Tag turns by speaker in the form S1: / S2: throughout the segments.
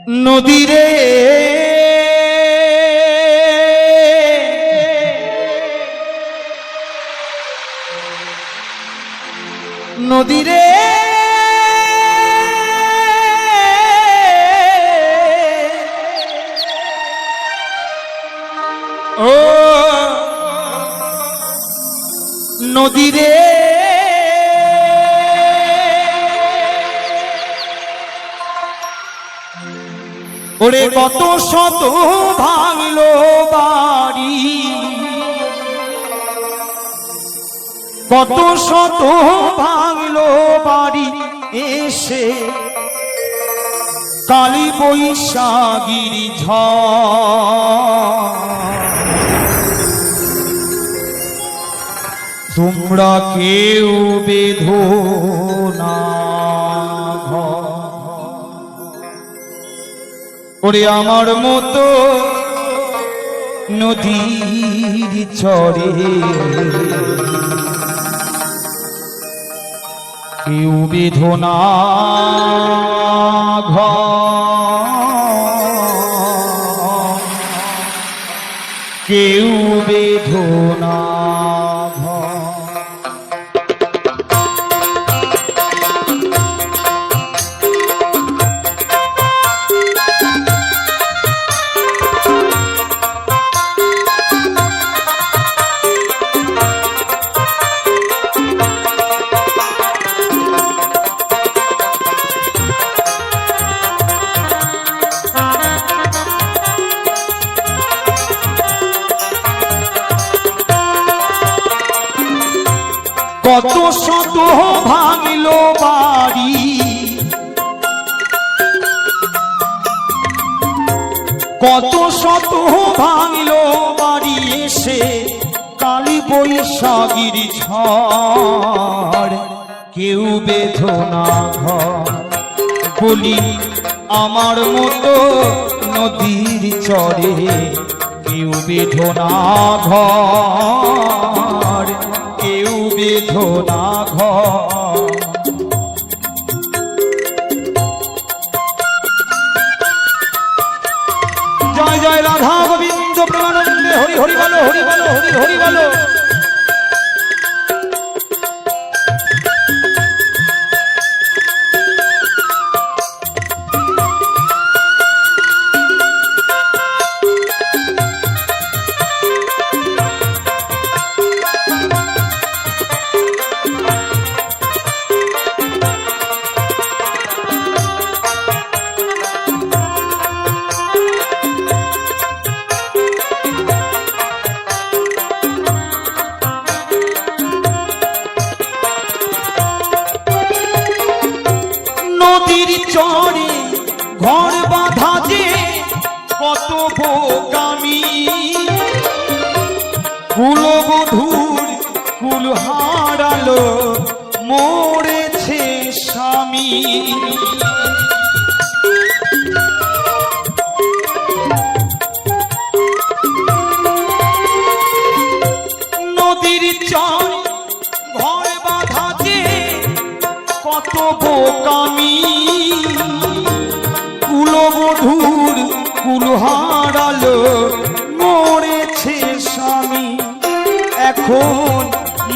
S1: নদীরে নদীরে ও নদীরে ওরে কত শত ভাঙলো বাড়ি, কত শত ভাঙলো বাড়ি এসে কালী বৈশাখীর ঝড়। তোমরা কেউ বেঁধো না ওরে আমার মতো নদীর চরে, কেউ বেঁধো না ঘর, কেউ বেঁধো না কত শত ভাঙলো বাড়ি, কত শত ভাঙলো বাড়ি এসে কালী বৈশাখীর ঝড়। কেউ বেঁধো না ঘর বলি আমার মতো নদীর চরে, কেউ বেঁধো না ঘর, কেউ বেঁধো না ঘর। জয় জয় রাধা গোবিন্দ প্রেমানন্দে হরি হরি বলো, হরি বলো, হরি হরি বলো। নদীর চরে ঘর বাঁধা যে কত বোকামি, কুলবধূর কুল হারালো মরেছে স্বামী। নদীর চরে ঘর বাঁধা যে কত বোকামি, কুলবধূর কুল হারালো মরেছে স্বামী। এখন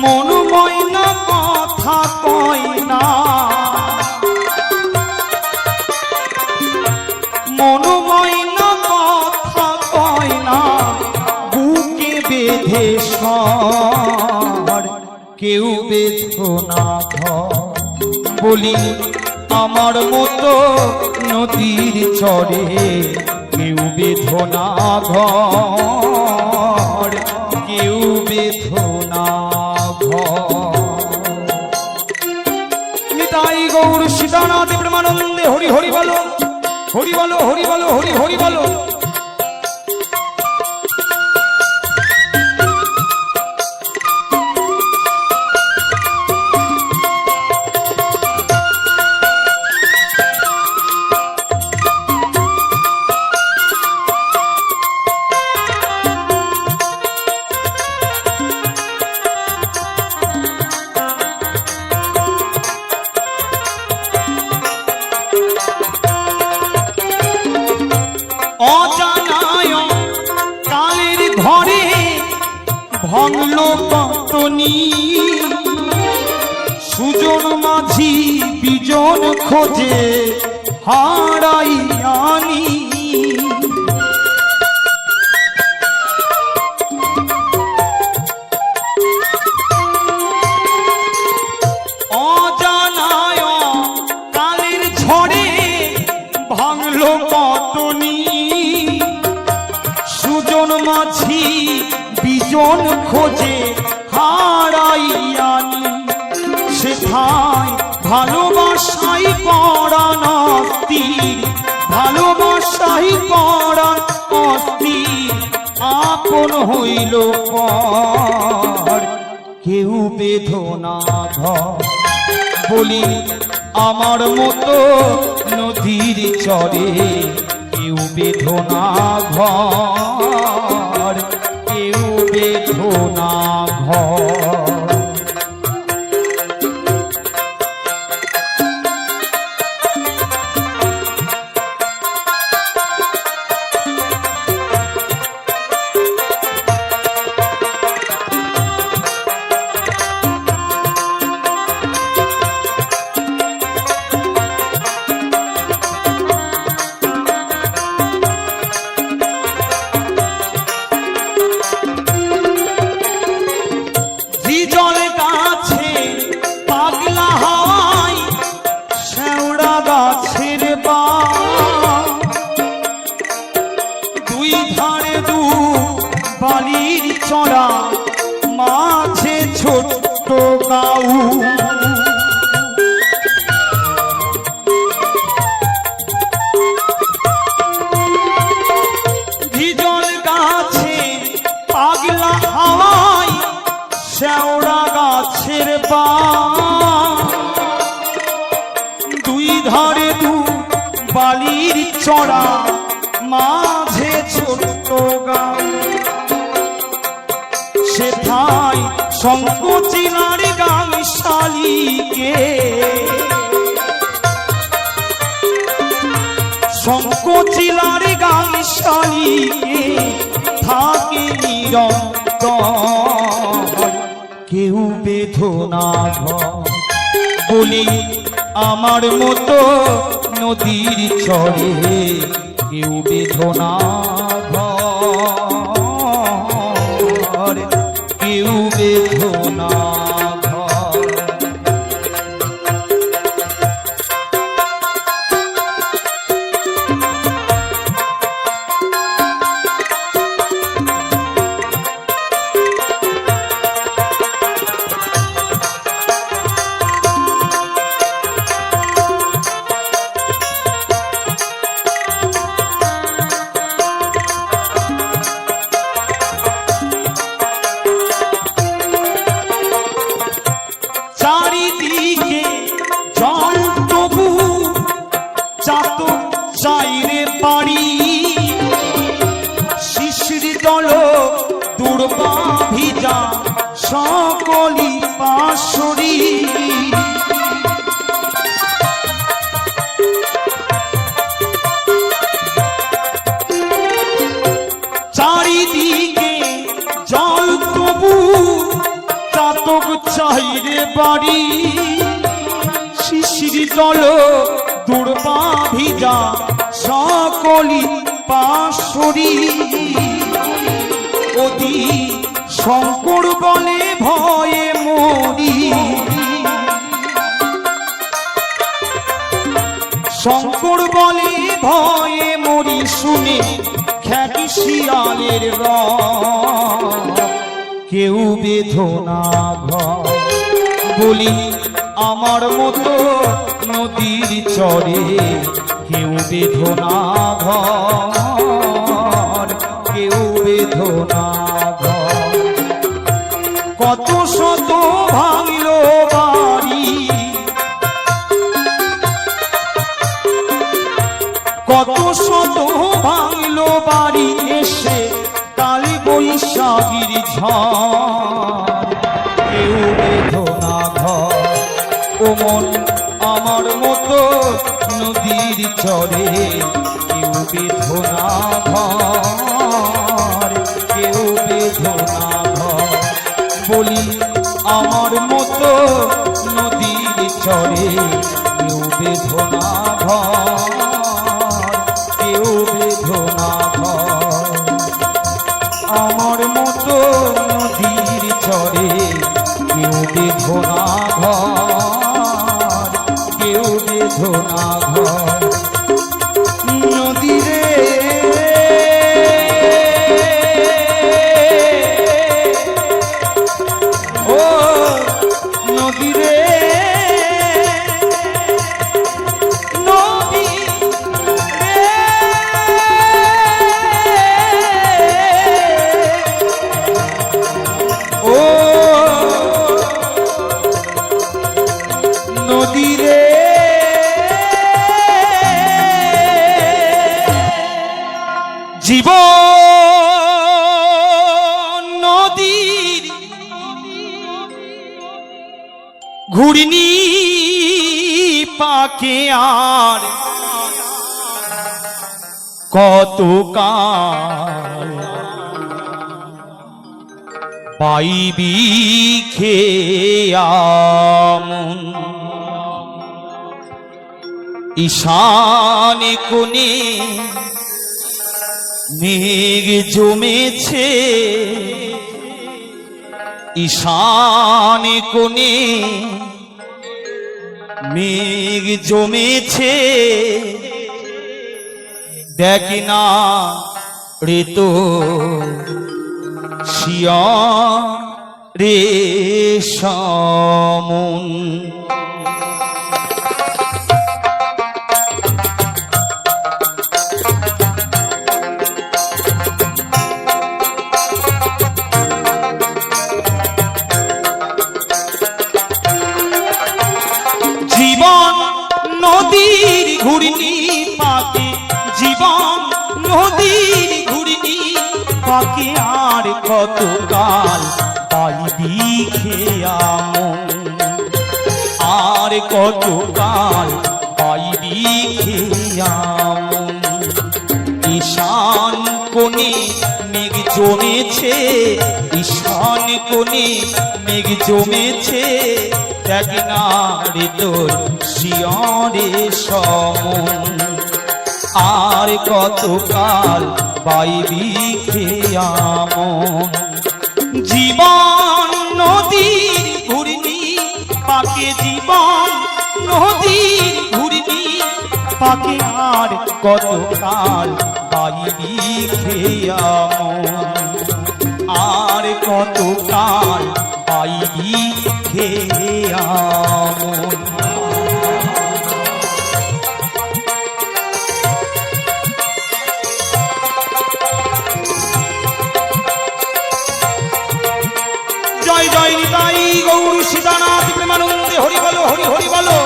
S1: মন ময়না কথা কয় না, মন ময়না কথা কয় না, বুকে বেঁধে সর, কেউ বেঁধো না ঘর বলি আমার মতো নদীর চরে, কেউ বেঁধো না ঘর, কেউ বেঁধো না ঘর। নিতাই গৌর সীতানাথ প্রেমানন্দে হরি হরি বলো, হরি বলো, হরি বলো, হরি হরি বলো। অজানায় কালের ঘরে ভাঙলো পাতনি সুজন মাঝি বিজন খোঁজে হারাই আনি অজানায় কালের ঝড়ে ভাঙলো পাতনি সুজন মাঝি বিজন খোঁজে হারাই আনি সেথায় ভালোবাসাই পরাণ অস্থির ভালোবাসাই পরাণ অস্থির আপন হইল পর কেউ বেদনা ঘর বলি আমার মতো নদীর চরে কেউ বেদনা ঘর কেউ বেদনা ঘর বালির চড়া মাঝে ছোট্ট গাউ ভিজল গাছে পাগলা হাওয়ায় শেওড়া গাছের বা দুই ধারে দু বালির চড়া মাঝে ছোট্ট গাউ সেথায় সংকোচিলার গান শালিকে সংকোচিলার গান শালিকে থাকে নিরন্তর কেউ বেদনা ঘর বলি আমার মতো নদীর চরে কেউ বেদনা ঘর কেউ বেদনা ঘর চারিদিকে জল তবু চাতক চাইরে পারি শিশির দল দুর্বা ভিজা সকলি পাশরি চারিদিকে জল তবু চাতক চাইরে বাড়ি শিশির দল দুর্বা ভিজা সকলি পাশরি অতি শঙ্কর বলে ভয়ে মরি শঙ্কর বলে ভয়ে মরি শুনে খ্যাতি শিয়ালের কেউ বেদনা ঘর বলি আমার মতো নদীর চরে কেউ বেদনা ঘর কেউ বেদনা ঘর কত শত ভাঙল বাড়ি কত শত ভাঙল বাড়ি এসে কালী বৈশাখীর ঝড় কেউ বেদনা ঘর ও মন আমার মতো নদীর চরে কেউ বেদনা ঘর, কেউ বেদনা ঘর। বলি আমার মতো নদীর চরে কেউ বেদনা ঘর, কেউ বেদনা ঘর। আমার মতো নদীর চরে কেউ বেদনা ঘর, কেউ বেদনা ঘর। নদীরে ও নদীরে নদী ও নদীরে জীবন নদীর ঘূর্ণি পাকে আর কত কাল পাইবি খেয়ামন। ঈশানে কোণে মেঘ জমেছে, ঈশানে কোণে মেঘ জমেছে। দেখ না রে তো শিয়া রে সমন। জীবন নদীর ঘূর্ণি পাকে, জীবন নদীর ঘূর্ণি পাকে আর কত কাল পাইবি খেয়ামন, আর কত কাল পাইবি খেয়ামন। ঈশান কোণে মেঘ জমেছে, ঈশান কোণে মেঘ জমেছে। দেখ না রে তোর শিয়রে সমন, আর কত কাল পাইবি খেয়ামন। জীবন নদীর ঘূর্ণি পাকে, জীবন নদীর ঘূর্ণি পাকে আর কত কাল পাইবি খেয়ামন, আর কত কাল পাইবি খেয়ামন। জয় জয় নিতাই গৌর সীতানাথ প্রেমানন্দে হরি বলো, হরি হরি বলো।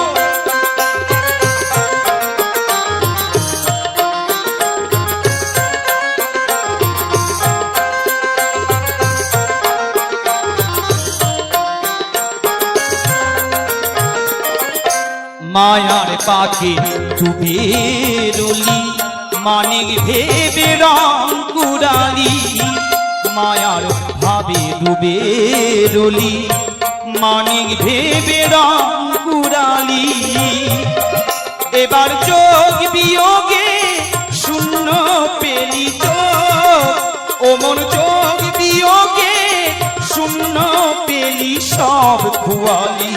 S1: মায়ার পাখি ডুবে রলি, মানিক ভেবে রং কুড়ালি। মায়ার ভাবে ডুবে রলি, মানিক ভেবে রং কুড়ালি। এবার যোগ বিয়োগে শূন্য পেলি চোখ, ও মন যোগ বিয়োগে শূন্য পেলি সব খুয়ালি।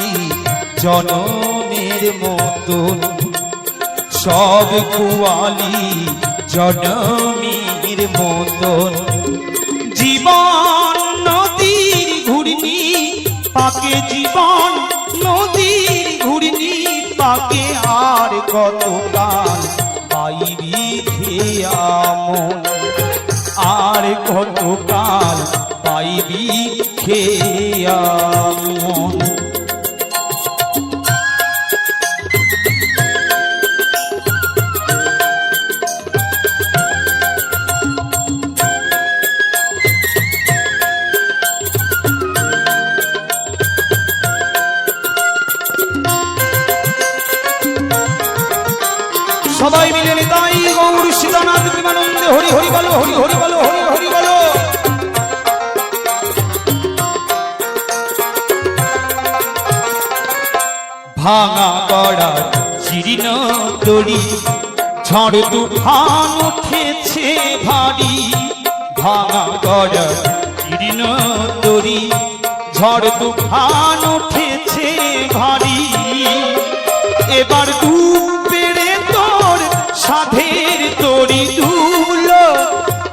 S1: জনমের মতন সব খুয়ালি, জনমের মতন। জীবন নদীর ঘূর্ণি পাকে, জীবন নদীর ঘূর্ণি পাকে আর কত কাল পাইবি খেয়ামন, আর কত কাল পাইবি খেয়ামন। সবাই মিলে নিতাই গৌর সীতানাথ প্রেমানন্দে হরি হরি বলো হরি হরি বলো হরি হরি বলো। ভাঙা গড়া জীর্ণ তরি ঝড় তুফান উঠেছে ভারী। ভাঙা গড়া জীর্ণ তরি ঝড় তুফান উঠেছে ভারী। এবার ডুববে রে তোর সাধের তরি ডুবলো,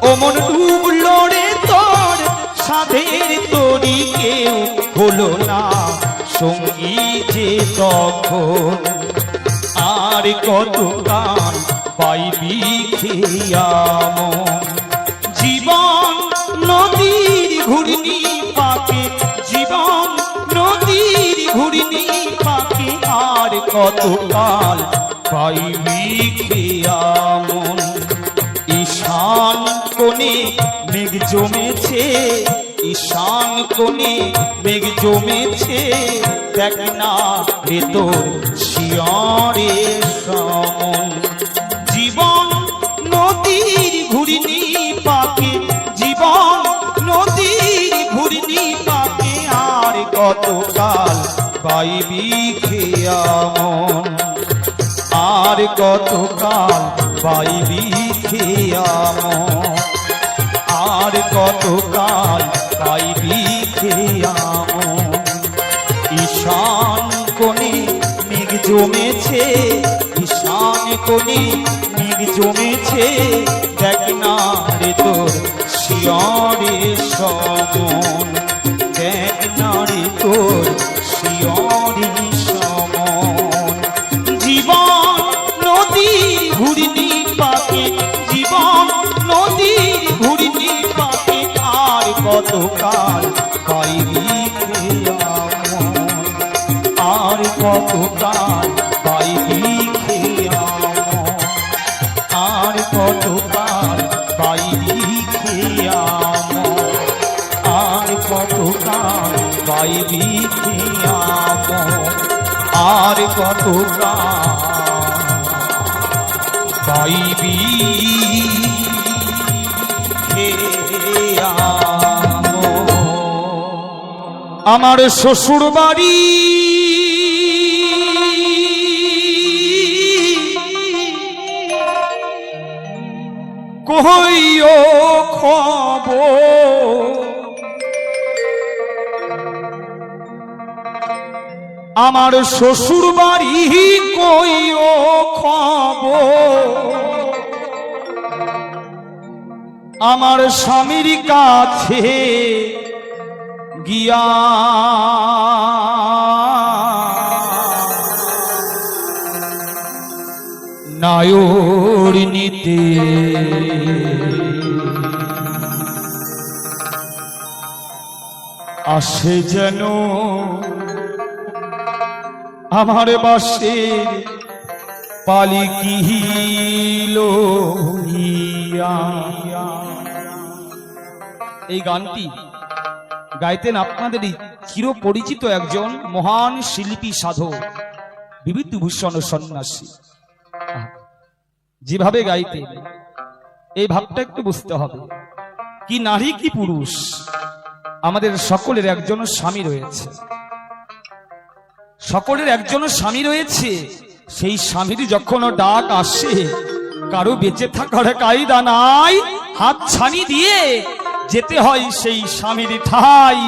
S1: ওমন ডুবলো রে তোর সাধের তরি। কেউ হলো না সঙ্গী যে তখন, আর কত গান পাইবি খেয়াম। জীবন নদীর ঘূর্ণি পাকে, জীবন নদীর ঘূর্ণি পাকে, আর কত কাল পাইবি খেয়াম। ঈশান কোণে মেঘ জমেছে, ঈশান কোণে মেঘ জমেছে, দেখ না রে তোর শিয়রে সমন। জীবন নদীর ঘূর্ণি পাকে, জীবন নদীর ঘূর্ণি পাকে, আর কত কাল পাইবি খেয়ামন, আর কত কাল পাইবি খেয়ামন, আর কত কাল পাইবি খেয়ামন। ঈশান কোণে মেঘ জমেছে, ঈশান কোণে মেঘ জমেছে, দেখ না রে তোর শিয়রে সমন, দেখ না রে তোর শিয়রে সমন। জীবন নদীর ঘূর্ণি পাকে, জীবন নদীর ঘূর্ণি পাকে, আর কত কাল পাইবি খেয়ামন, আর কত কাল পাইবি খেয়ামন, আর কত কাল পাইবি খেয়ামন, আর কত কাল পাইবি খেয়ামন, আর কত কাল পাইবি আমার শ্বশুর বাড়ি কইও খবর, আমার শ্বশুর বাড়ি কইও খবর, আমার স্বামীর কাছে গিয়া নায়র নিতে আসে যেন আমার বাসের পালিকিল। এই গানটি গাইতেন আপনাদেরই চিরপরিচিত একজন মহান শিল্পী সাধক বিভূতিভূষণ সন্ন্যাসী। যেভাবে গাইতেন এই ভাবটা একটু বুঝতে হবে, কি নারী কি পুরুষ, আমাদের সকলের একজন স্বামী রয়েছে, সকলের একজন স্বামী রয়েছে। সেই স্বামীর যখন ডাক আসে, কারো বেঁচে থাকার কায়দা নাই, হাত ছানি দিয়ে যেতে হয় সেই স্বামীর ঠাই।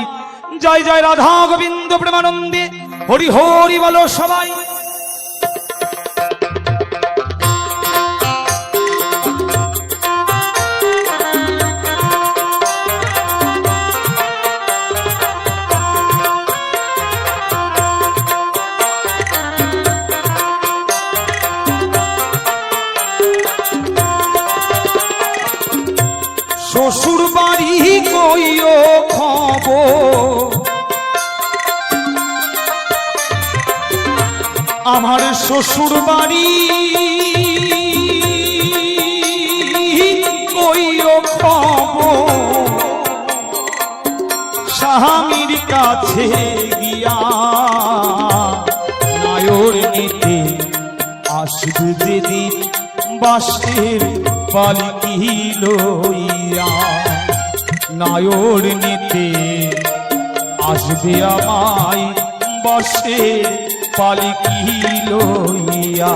S1: জয় জয় রাধা গোবিন্দ প্রেমানন্দে হরি হরি বলো সবাই। শ্বশুর বাড়ি কইও খবর, আমার শ্বশুর বাড়ি কইও খবর, স্বামীর কাছে গিয়া নায়র নিতে আসবে যেদিন বাসের পালকি লইয়া নায়র নিতে আসবে আমায় বসে পালকি লইয়া।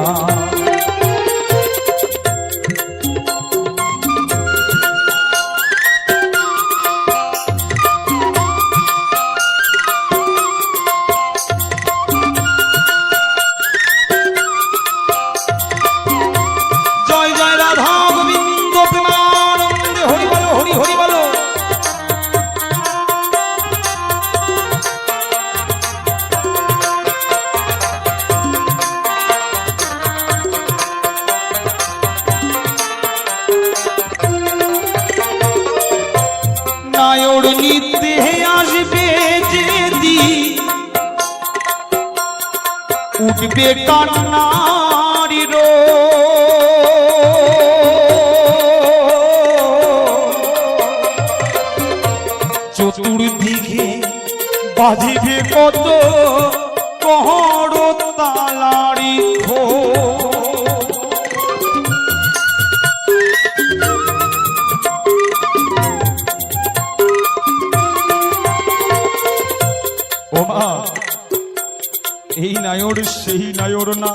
S1: নায়র নিতে আসবে যেদিন উঠবে কান্নার চতুর্দিকে বাজিবে কত কর তালারি খো। ওমা এই নায়র সেই নায়র না,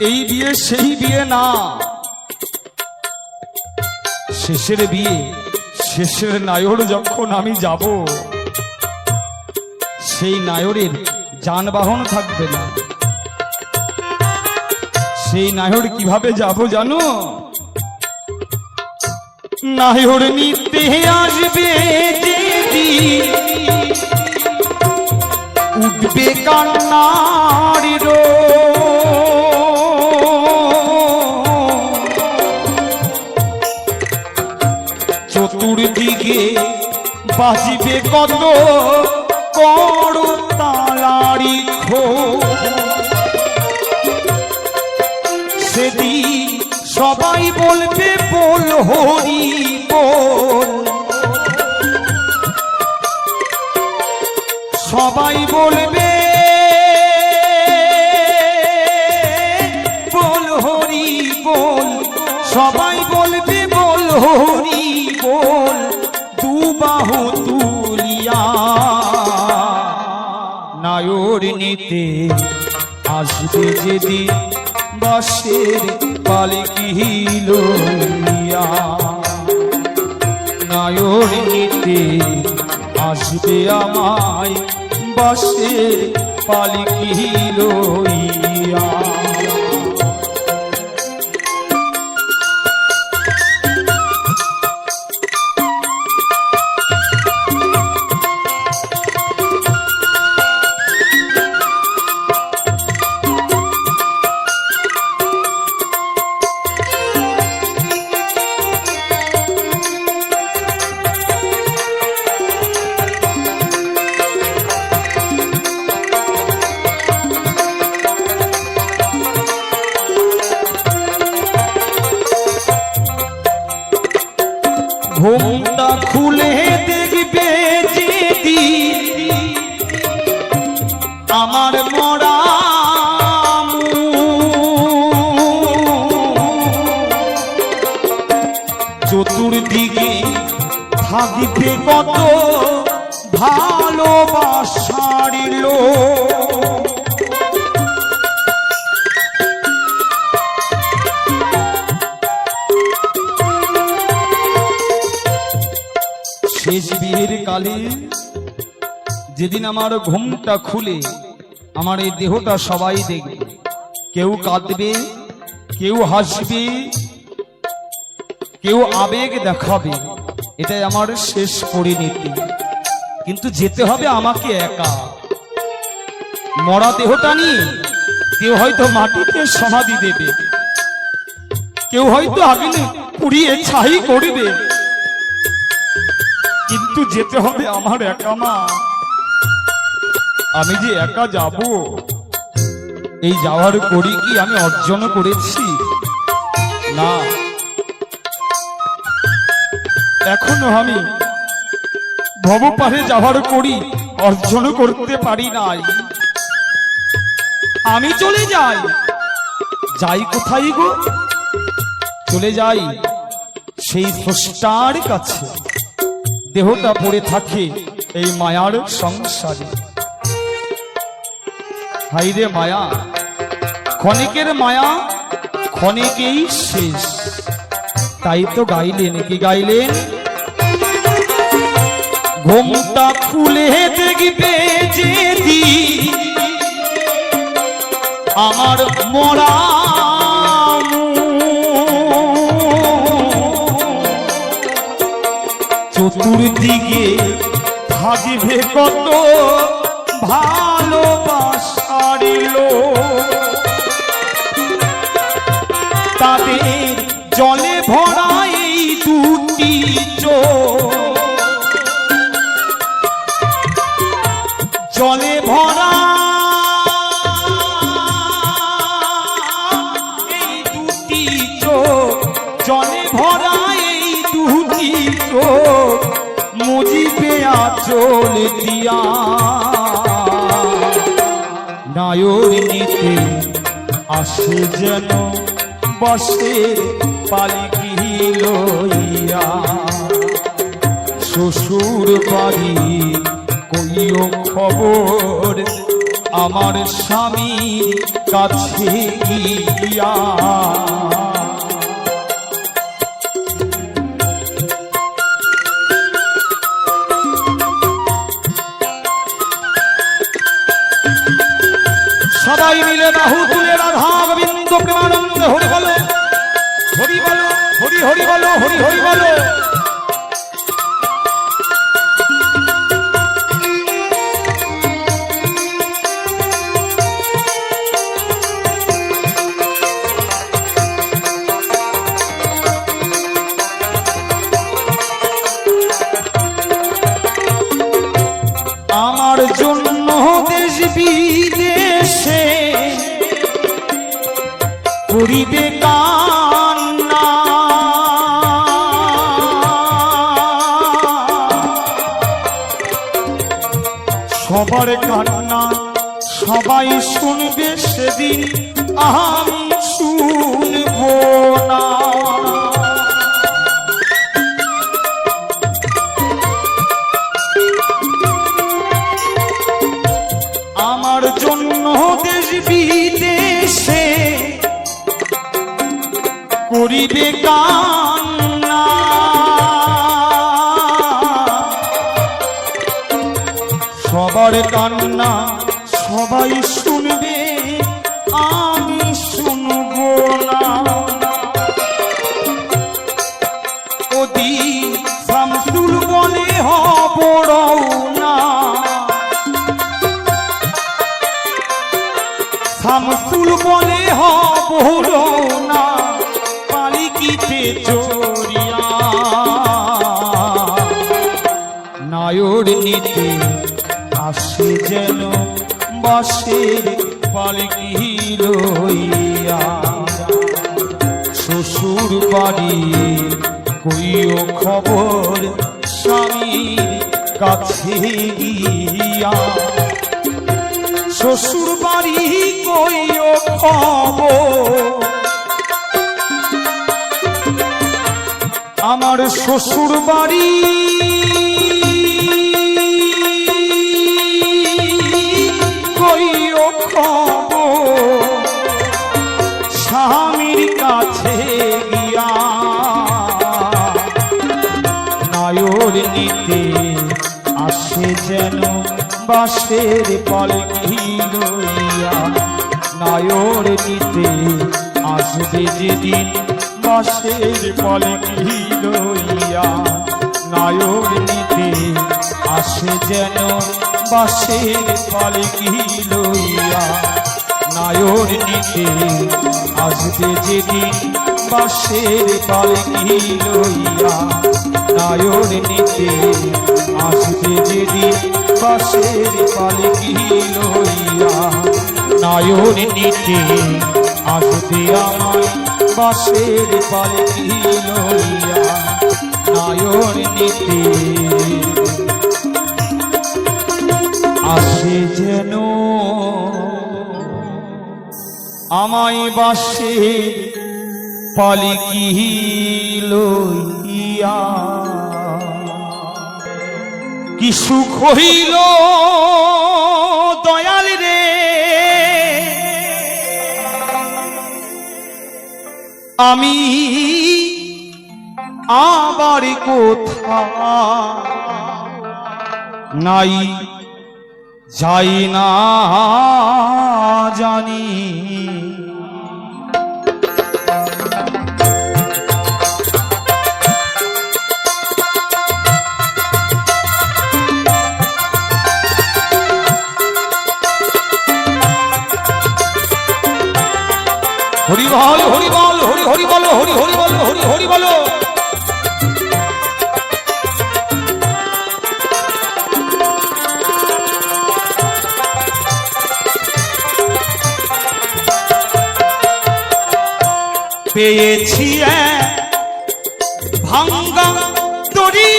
S1: এই বিয়ে সেই বিয়ে না, শেষের বিয়ে শেষের নায়র যখন আমি যাব সেই নায়রের যানবাহন থাকবে না। সেই নায়র কিভাবে যাব জানো? নায়র নিতে আসবে যেদিন উঠবে কান্নার চতুর্দিকে বাজিবে কত কর তালারি খো। সেদিন সবাই বলবে বল হরি বল, সবাই বলবে বল হরি বল, সবাই বলবে বল হরি বল, দুবাহু তুলিয়া নায়র নিতে আসবে যেদিন বাঁশের পালকি লইয়া। নায়র নিতে আসবে আমায় বাঁশের পালকি লইয়া। ঘুমটা খুলে দেখবে যেদিন আমার মরা চতুর্দিকে থাকিবে কত ভালোবাসার লোক। শেষ বিয়ের কালে যেদিন আমার ঘুমটা খুলে আমার এই দেহটা সবাই দেখবে, কেউ কাঁদবে, কেউ হাসবে, কেউ আবেগ দেখাবে, এটাই আমার শেষ পরিণতি। কিন্তু যেতে হবে আমাকে একা, মরা দেহটা নিয়ে কেউ হয়তো মাটিতে সমাধি দেবে, কেউ হয়তো আগুনে পুড়িয়ে ছাই করবে, কিন্তু যেতে হবে আমার একা। মা আমি যে একা যাব, এই যাওয়ার করি কি আমি অর্জন করেছি? না, এখনো আমি ভবপারে যাওয়ার করি অর্জন করতে পারি নাই। আমি চলে যাই, যাই কোথায় গো? চলে যাই সেই স্রষ্টার কাছে। দেহটা পড়ে থাকে এই মায়ার সংসারে। হাইরে মায়া, ক্ষণিকের মায়া ক্ষণিকেই শেষ। তাই তো গাইলেন, কি গাইলেন? ঘুমটা খুলে দেখবে যেদি আমার মরা চতুর্দিকে থাকবে কত ভালোবাসার লোক, তাদের জলে ভরা এই দুটি চোখ, জলে ভরা এই দুটি চোখ, জলে ভরা এই দুটি চোখ মুজিবে আঁচল দিয়া নায়র নিতে আসে যেন বসে পালকি লইয়া। শ্বশুর বাড়ি কইও খবর আমার স্বামীর কাছে গিয়া। সবাই মিলে বাহু তুলে রাধা গোবিন্দ প্রেমানন্দ হরি বলো, হরি বলো, হরি হরি বলো, হরি হরি বলো। আমার জন্য দেশ বিদেশে করিবে কান্না, সবার কান্না সবাই শুনবে সেদিন আমি শুনব না। আমার জন্য দেশ বিদেশে করিবে কান্না, সবার কান্না সবাই শুনবে আমি শুনব না। ওদিন শামসুল বলে হব রওনা, শামসুল বলে হব রওনা পালিকিতে চড়িয়া। নায়র নিতে আসে যেন বাসের পালকি লইয়া। শ্বশুর বাড়ি কইও খবর স্বামীর কাছে গিয়া। শ্বশুর বাড়ি কইও খবর আমার শ্বশুর বাড়ি কইও খবর স্বামীর কাছে গিয়া। নায়র নিতে আসে যেন বাসের পালকি লইয়া। নায়র নিতে আসবে যেদিন বাসের পালকি লইয়া। নায়র নিতে আসে যেন বাসের পালকি লইয়া। নায়র নিতে আসবে যেদিন বাসের পালকি লইয়া। নায়র নিতে আসবে যেদিন বাসের পালকি লইয়া। নায়র নিতে আসবে আমায় বাসের পালকি লইয়া। নায়র নিতে আসে যেন আমায় বাসের পালিকি লইয়া কি সুখ হইল দয়াল রে, আমি আবার কোথা নাই যাই না জানি। হরি বল হরি বল হরি হরি বল হরি হরি বল হরি হরি বল। পেয়েছি ভাঙ্গা তরি,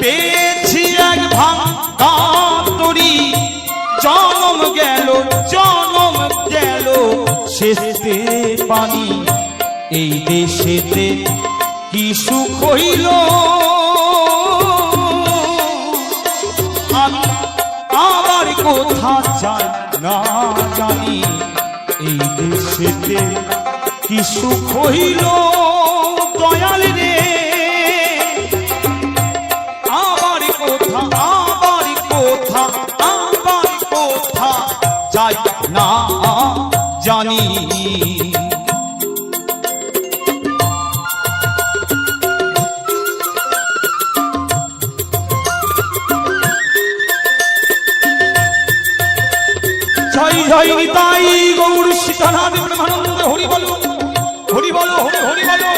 S1: পেয়েছি এক ভাঙ্গা তরি, জনম গেল জনম গেল শেষে পানি, এই দেশেতে কি সুখ হইল আমি আবার কোথা যাই না জানি, এই দেশেতে কি সুখ হইল দয়াল রে, আবার কোথা আবার কোথা আবার কোথা যাই না জানি। জয় জয় নিতাই গৌর সীতানাথ ব্রহ্মানন্দ হরি বলো হরি বলো হরি হরি বলো।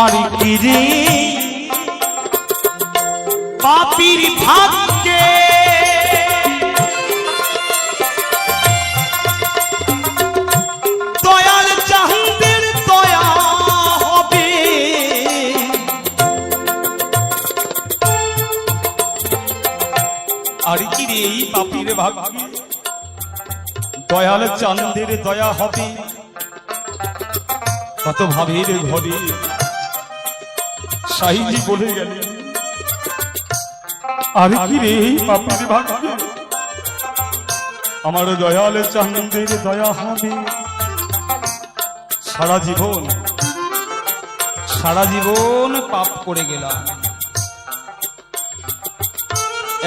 S1: আর কি রে পাপীর ভাগ্যে দয়াল চাঁদের দয়া হবে, আর কি রে পাপীর ভাগ্যে দয়াল চাঁদের দয়া হবে, কত ভাবের ঘরে সাইজি বলে গেলেন আর কি রে পাপীর ভাগ্যে আমার দয়াল চাঁদের দয়া হবে। সারা জীবন পাপ করে গেলাম,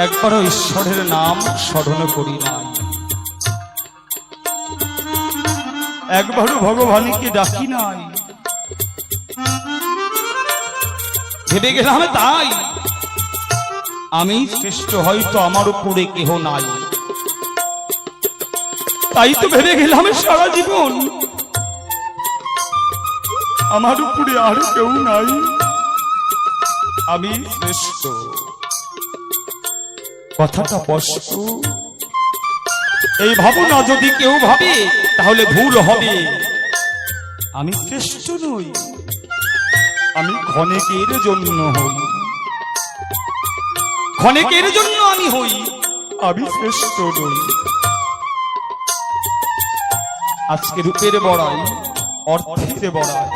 S1: একবারও ঈশ্বরের নাম স্মরণ করি নাই, একবারও ভগবানকে ডাকি নাই, ভেবে গেলাম তাই আমি শ্রেষ্ঠ, হয়তো আমার উপরে কেহ নাই, তাই তো ভেবে গেলাম সারা জীবন আমার উপরে আর কেউ নাই, আমি শ্রেষ্ঠ। কথাটা স্পষ্ট, এই ভাবনা যদি কেউ ভাবে তাহলে ভুল হবে। আমি শ্রেষ্ঠ নই, আমি ক্ষণিকের জন্য হই, ক্ষণিকের জন্য আমি হই, আমি শ্রেষ্ঠ নই। আজকে রূপের বড়াই, অর্থের বড়াই,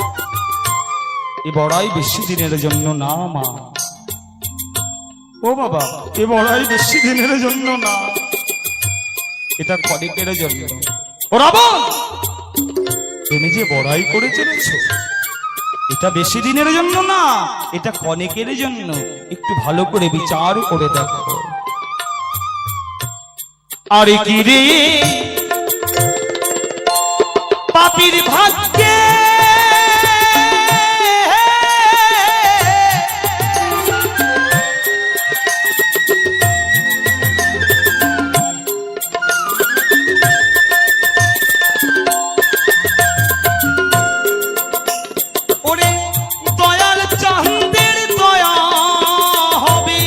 S1: এ বড়াই বেশি দিনের জন্য না মা, ও বাবা, এ বড়াই বেশি দিনের জন্য না, এটা ক্ষণিকের জন্য। ও রাবণ, তুমি যে বড়াই করে চলেছ এটা বেশি দিনের জন্য না, এটা ক্ষণিকের জন্য। একটু ভালো করে বিচার করে দেখো। আরে কি রে পাপীর ভাগ্যে ওরে দয়াল চাঁদের দয়া হবে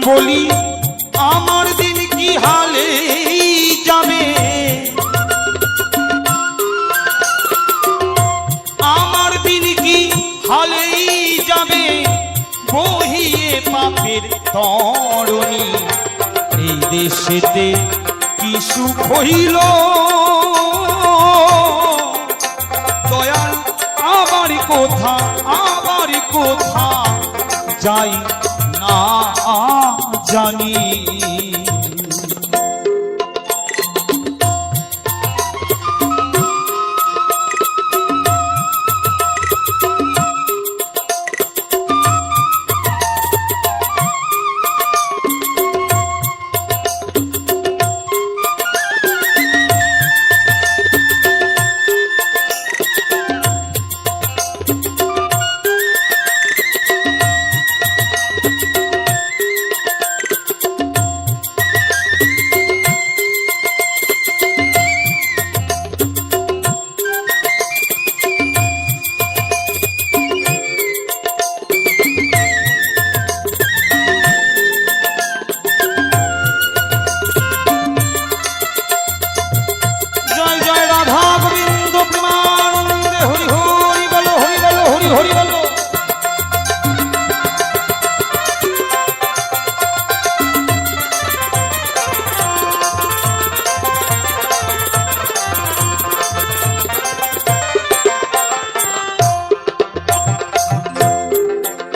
S1: বলি আমার দিন কি হালে যাবে, আমার দিন কি হালেই যাবে বহিয়ে পাপের তরণী। এই দেশেতে কি সুখ হইল দয়াল আবার কোথা যাই না জানি।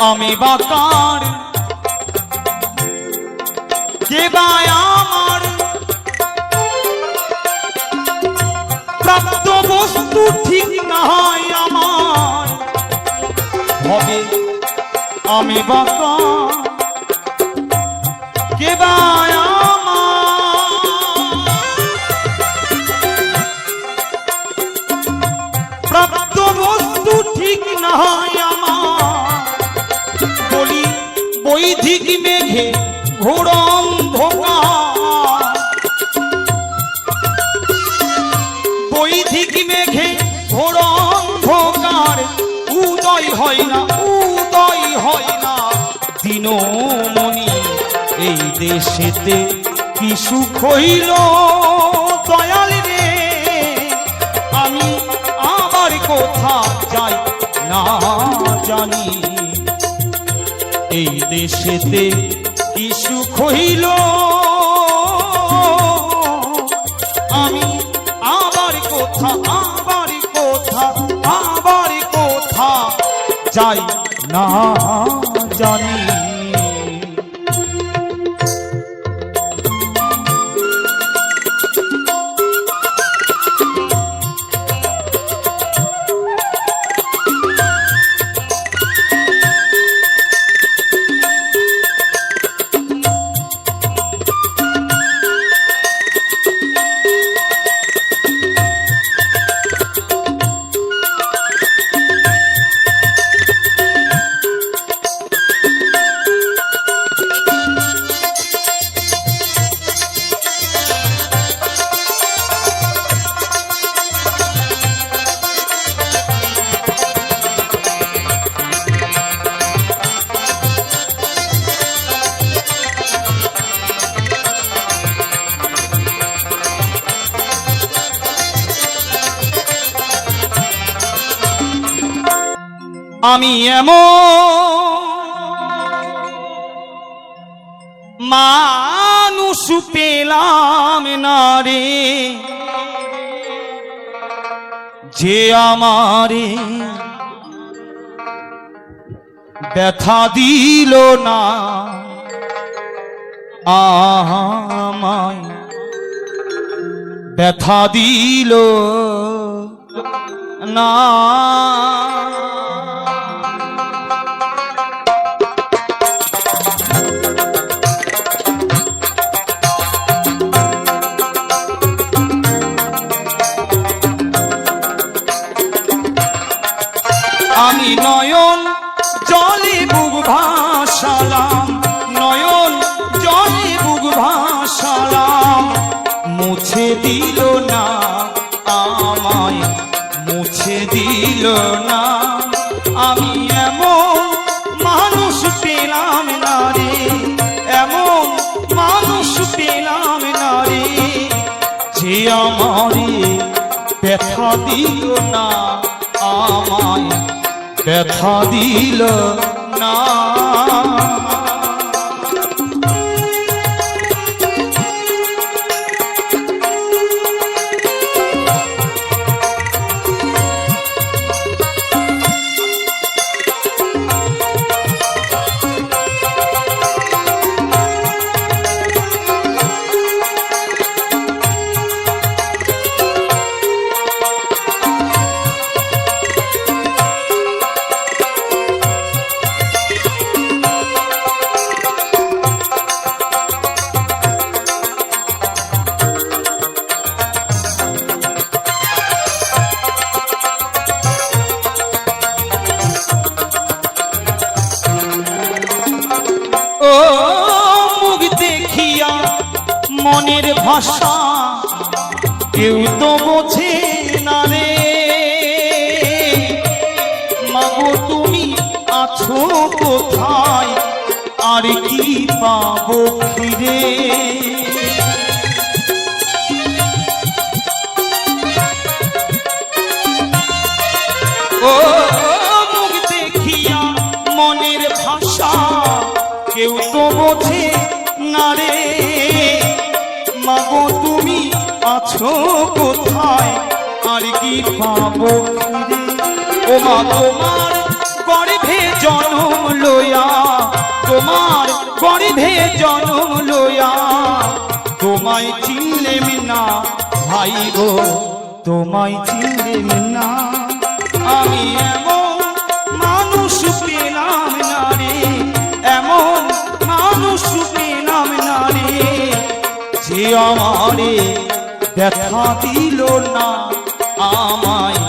S1: আমি বাকার কে বায় আমার প্রাপ্ত বস্তু ঠিক না হয় আমার হবে। আমি বাকার কে বায় আমার প্রাপ্ত বস্তু ঠিক না হয় আমার বলি বৈদিক মেঘে ঘোর অন্ধকার, বৈদিক মেঘে ঘোর অন্ধকার উদয় হয় না দিনমণি। এই দেশেতে কি সুখ হইল দয়াল রে আমি আবার কোথা যাই না জানি। এই দেশেতে কি সুখ হইল আমি আবার কোথা যাই না জানি। আমি এমন মানুষ পেলাম না রে যে আমারে ব্যথা দিল না, আমায় ব্যথা দিল না। আমি নয়ন জলে বুক ভাসালাম, নয়ন জলে বুক ভাসালাম, মুছে দিল না আমায়, মুছে দিল না। আমি এমন মানুষ পেলাম না রে, এমন মানুষ পেলাম না রে, যে আমারে ব্যথা দিল না, আমায় ব্যথা দিল না। মনের ভাষা কেউ তো বোঝে না রে, মাগো তুমি আছো কোথায়, আর কি পাবো ফিরে। ও মুখ দেখিয়া মনের ভাষা কেউ তো বোঝে না রে, মাগো তুমি আছো কোথায়, আর কি পাবো ফিরে। ও মা তোমার গর্ভে জন্ম লইয়া, তোমার গর্ভে জন্ম লইয়া, তোমায় চিনলেম না ভাই গো, তোমায় চিনলেম না। আমি এমন মানুষ পেলাম না রে, এমন মানুষ পেলাম না রে, যে আমারে ব্যথা দিল না, আমায়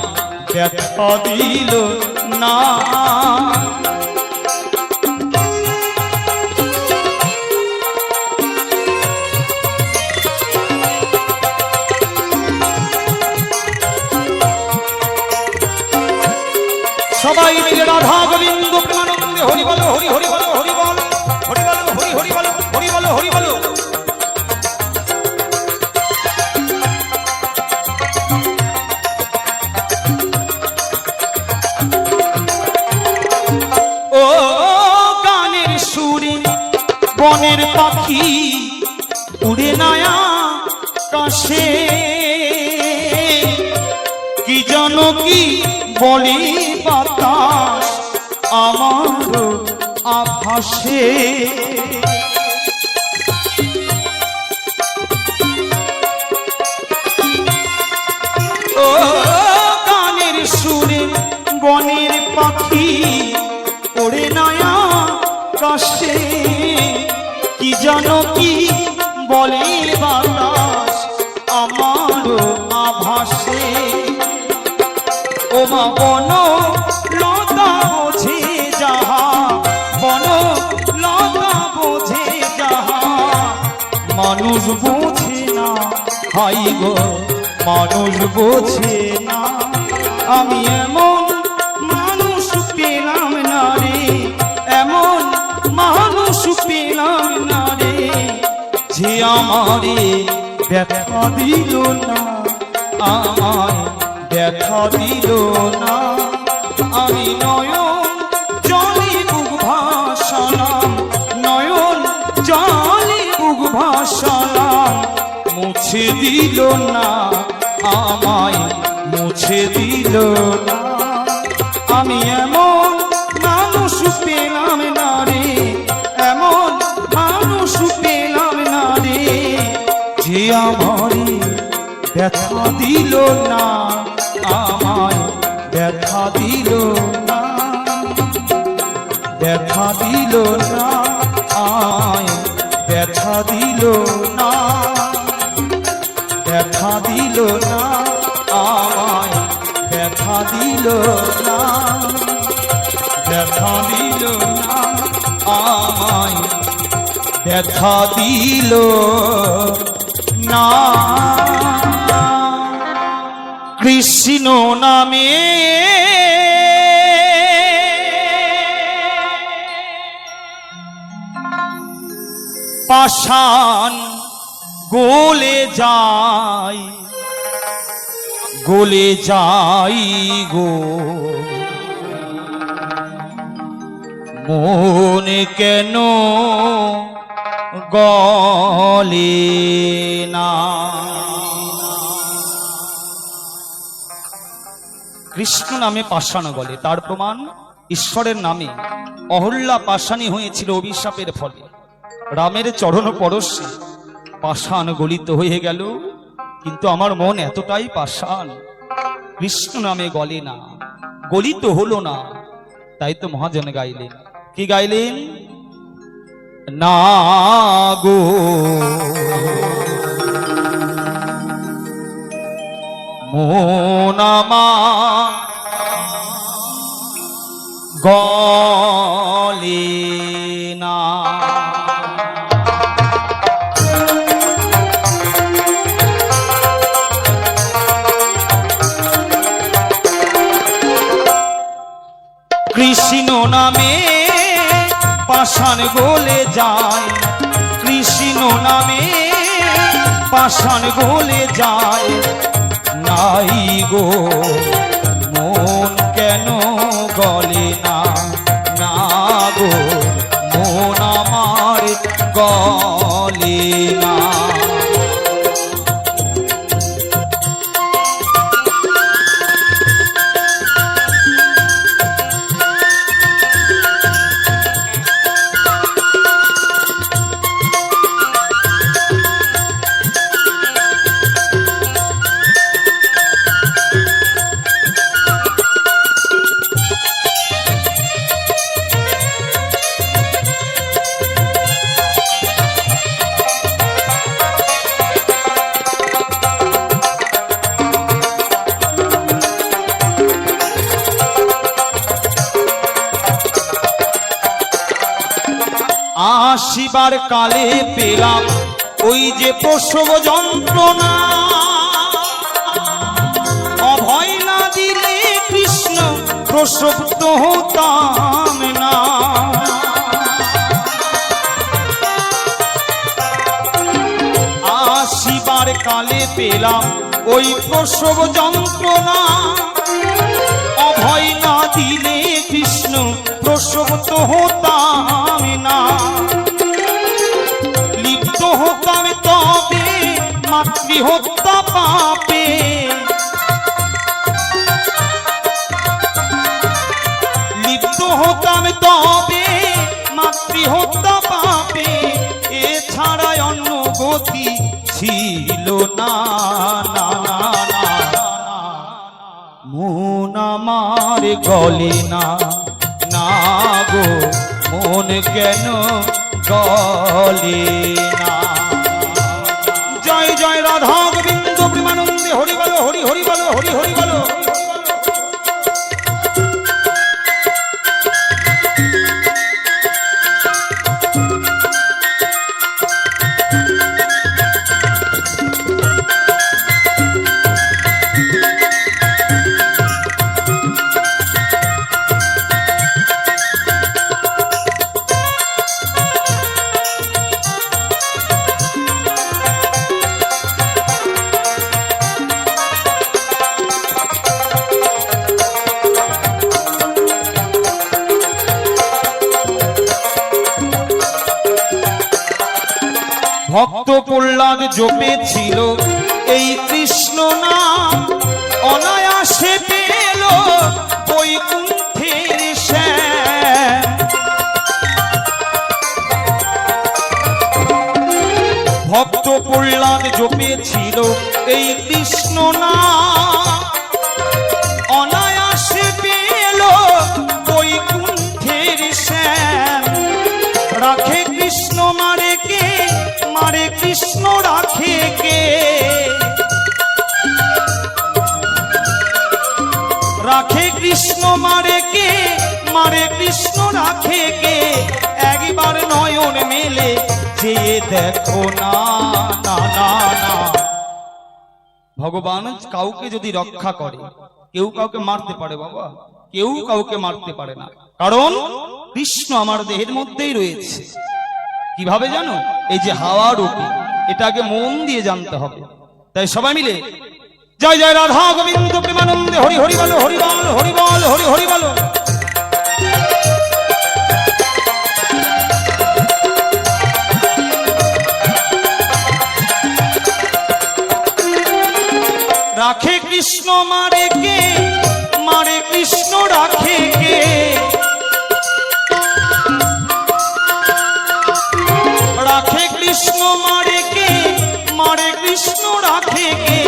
S1: ব্যথা দিল না। সবাই মিলে রাধা গোবিন্দ প্রেমানন্দে হরি বলো, হরি হরি বলো, হরি বল, হরি বলো, হরি হরি বলো, হরি বলো, হরি বলো। ও গানের সুরে বনের পাখি উড়ে নয়া কাশে, কি জানো কি বলি বাতাস আমার আভাসে। ও গানের সুরে বনের পাখি ওড়ে নয়া কাশে, কি জানো কি বলে বাতাস আমার আভাসে। ও মা বন লতা বোঝে যাহা, বন লতা বোঝে যাহা, মানুষ বোঝে না হাই গো, মানুষ বোঝে না। আমি এমন মানুষ পেলাম না রে, এমন মানুষ পেলাম না রে, যে আমারে ব্যথা দিল না, আমায় ব্যথা দিল না। আমি নয়ন জলে বুক ভাসালাম, নয়ন জলে বুক ভাসালাম, মুছে দিল না আমায়, মুছে দিল না। আমি এমন মানুষ পেলাম না রে, এমন মানুষ পেলাম না রে, যে আমারে ব্যথা দিল না, আমায় ব্যথা দিল না, ব্যথা দিল না, আয় ব্যথা দিল না, ব্যথা দিল না, আমায় ব্যথা দিল না, ব্যথা দিল না, আমায় ব্যথা দিল না। কৃষ্ণ নামে পাষাণ গলে যায়, গলে যাই গো মনে কেন গলে না। কৃষ্ণ নামে পাষাণ গলে, তার প্রমাণ ঈশ্বরের নামে অহল্যা পাষাণী হয়েছিল অভিশাপের ফলে। রামের চরণ পরশে পাষাণ গলিত হয়ে গেল, কিন্তু আমার মন এতটাই পাষাণ, কৃষ্ণ নামে গলে না, গলিত হলো না। তাই তো মহাজন গাইলেন, কি গাইলেন? না গো মন আমার গলে না। কৃষ্ণ নামে পাষাণ গলে যায়, কৃষ্ণ নামে পাষাণ গলে যায়, নাই গো মন কেন গলে না, না গো মন আমার গলে না। আসিবার কালে পেলাম ওই যে প্রসব যন্ত্রণা, অভয় না দিলে কৃষ্ণ প্রসব তো হতাম না। আসিবার কালে পেলাম ওই প্রসব যন্ত্রণা, অভয় না দিলে কৃষ্ণ প্রসব তো হতাম না। লিপ্ত হতাম তবে মাতৃহত্যা পাপে, লিপ্ত হতাম তবে মাতৃহত্যা পাপে, এছাড়া অন্য গতি ছিল না। মন আমার গলে না, না গো মন কেন গলে না। জয় জয় রাধা গোবিন্দ প্রেমানন্দে, হরি বলো হরি হরি বলো হরি হরি বলো। ভক্ত প্রহ্লাদ জপেছিল এই কৃষ্ণ নাম, অনায়াসে পেল বৈকুণ্ঠের শ্যাম। ভক্ত প্রহ্লাদ জপেছিল এই কৃষ্ণ নাম, অনায়াসে মারে কৃষ্ণ রাখে কে একবার নয়ন মেলে যে দেখো না না না না। ভগবান কাউকে যদি রক্ষা করে, কেউ কাউকে মারতে পারে বাবা, কেউ কাউকে মারতে পারে না, কারণ কৃষ্ণ আমার দেহের মধ্যেই রয়েছে। কিভাবে জানো? এই যে হাওয়া রূপে, এটাকে মন দিয়ে জানতে হবে। তাই সবাই মিলে জয় জয় রাধা গোবিন্দ প্রেমানন্দে হরি হরি বলো, হরি বল হরি বল, হরি হরি বলো। রাখে কৃষ্ণ মারে কে, মারে কৃষ্ণ রাখে কে, রাখে কৃষ্ণ মারে কে, মারে কৃষ্ণ রাখে কে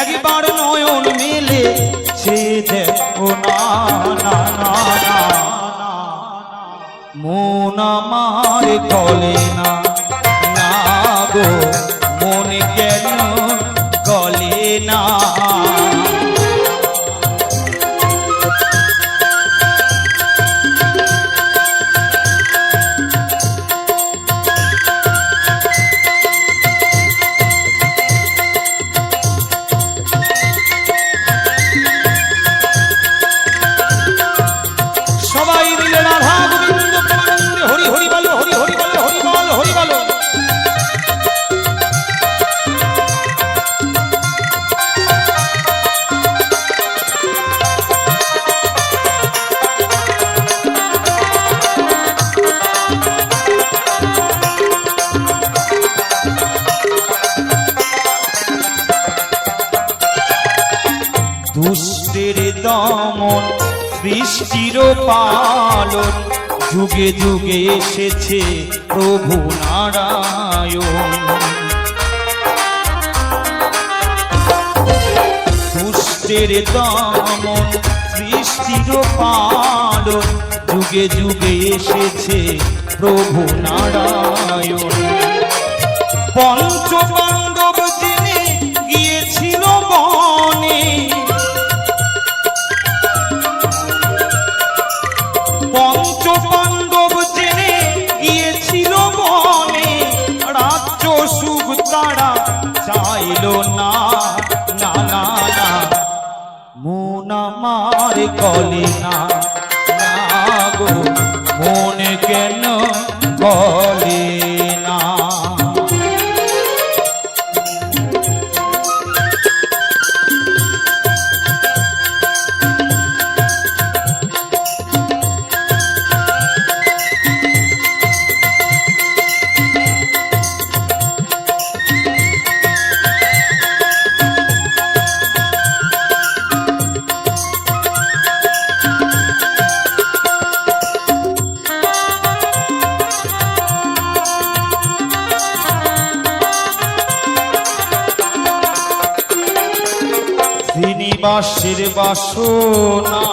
S1: একবার নয়ন মেলে সে দেখো না না না না। মন আমার গলে না না গো, মন কেন গলে না। সবাই মিলে রাধা গোবিন্দ প্রেমানন্দে হরি হরি বলো, হরি হরি বলো, হরি বল হরি বলো। দুষ্টের দমন সৃষ্টির পালন, যুগে যুগে এসেছে প্রভু নারায়ণ। দুষ্টের দমন সৃষ্টির পালন, যুগে যুগে এসেছে প্রভু নারায়ণ। পঞ্চ পাণ্ডব জেনে গিয়েছিল বনে, পঞ্চ পাণ্ডব জেনে গিয়েছিল বনে, রাজ্য সুখ তারা চাইল না না না না। মন আমার গলে না না গো, মন কেন গলে না। শ্রীনিবাসের বাসনা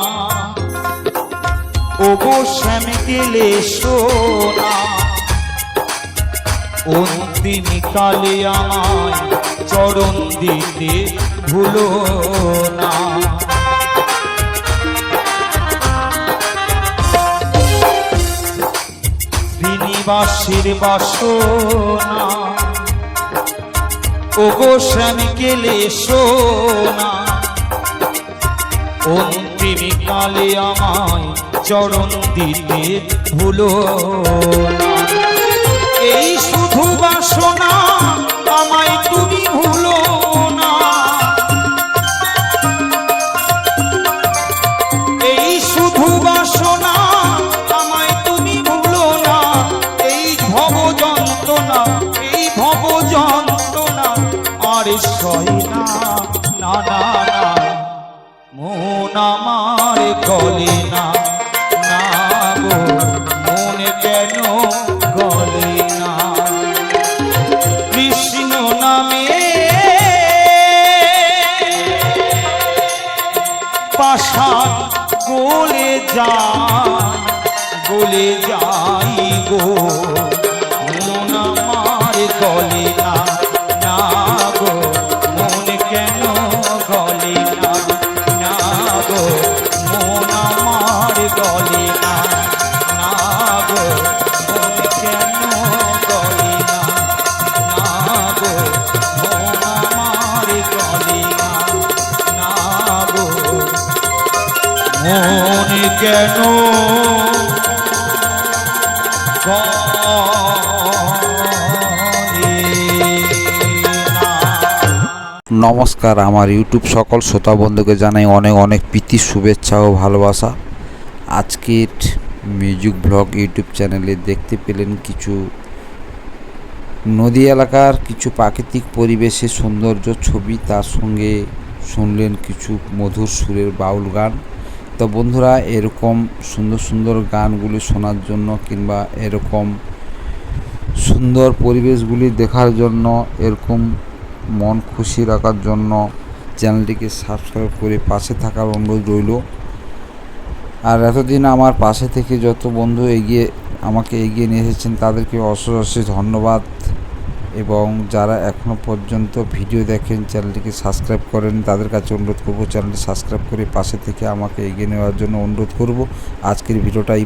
S1: ওগো শ্যাম গেলে সোনা, অন্তিম কালে আমায় চরণ দিতে ভুলো না। শ্রীনিবাসের বাসনা ওগো শ্যাম গেলে সোনা, অন্তিম কালে আমায় চরণ দিতে ভুলো না। এই শুধু বাসনা আমায় তুমি ভুলো না, এই শুধু বাসনা আমায় তুমি ভুলো না। এই ভব যন্ত্রণা, এই ভব যন্ত্রণা আর সয় না না না না। মন আমার গলে না না গো, মন কেন গলে না। কৃষ্ণ নামে পাষাণ গলে যাই গো, মন আমার গলে না না গো, মন কেন গলে না না গো, মন আমার গলে
S2: কেন নমস্কার, আমার ইউটিউব সকল শ্রোতা বন্ধুকে জানাই অনেক অনেক প্রীতি শুভেচ্ছা ও ভালোবাসা। আজকের মিউজিক ব্লগ ইউটিউব চ্যানেলে দেখতে পেলেন কিছু নদী এলাকার কিছু প্রাকৃতিক পরিবেশের সৌন্দর্য ছবি, তার সঙ্গে শুনলেন কিছু মধুর সুরের বাউল গান। তো বন্ধুরা, এরকম সুন্দর সুন্দর গানগুলি শোনার জন্য কিংবা এরকম সুন্দর পরিবেশগুলি দেখার জন্য, এরকম মন খুশি রাখার জন্য চ্যানেলটিকে সাবস্ক্রাইব করে পাশে থাকার অনুরোধ রইল। আর এতদিন আমার পাশে থেকে যত বন্ধু আমাকে এগিয়ে নিয়ে এসেছেন তাদেরকে অশেষ অশেষ ধন্যবাদ। এবং যারা এখনও পর্যন্ত ভিডিও দেখেন, চ্যানেলটিকে সাবস্ক্রাইব করেন, তাদের কাছে অনুরোধ করব চ্যানেলটি সাবস্ক্রাইব করে পাশে থেকে আমাকে এগিয়ে নেওয়ার জন্য অনুরোধ করব। আজকের ভিডিওটাই